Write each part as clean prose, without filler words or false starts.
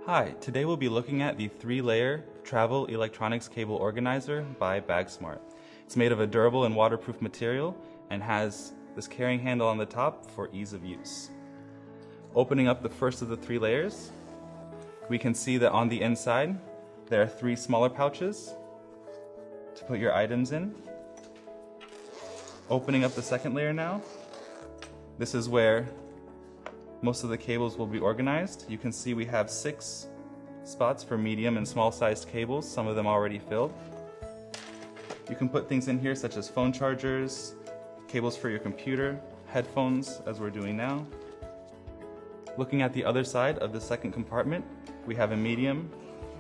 Hi, today we'll be looking at the 3-layer travel electronics cable organizer by BAGSMART. It's made of a durable and waterproof material and has this carrying handle on the top for ease of use. Opening up the first of the 3 layers, we can see that on the inside there are 3 smaller pouches to put your items in. Opening up the second layer now, this is where most of the cables will be organized. You can see we have 6 spots for medium and small sized cables, some of them already filled. You can put things in here such as phone chargers, cables for your computer, headphones, as we're doing now. Looking at the other side of the second compartment, we have a medium,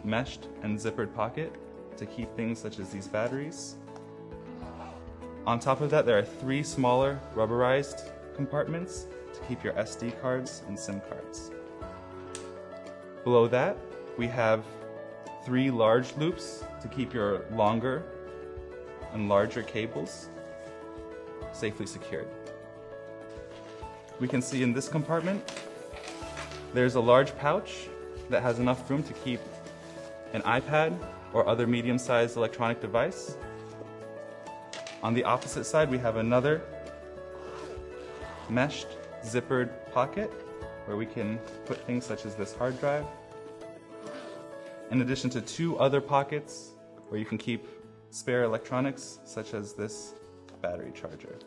meshed, and zippered pocket to keep things such as these batteries. On top of that, there are 3 smaller rubberized compartments to keep your SD cards and SIM cards. Below that, we have 3 large loops to keep your longer and larger cables safely secured. We can see in this compartment, there's a large pouch that has enough room to keep an iPad or other medium-sized electronic device. On the opposite side, we have another meshed zippered pocket where we can put things such as this hard drive, in addition to 2 other pockets where you can keep spare electronics such as this battery charger.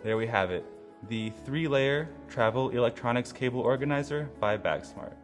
There we have it, the 3-layer travel electronics cable organizer by BAGSMART.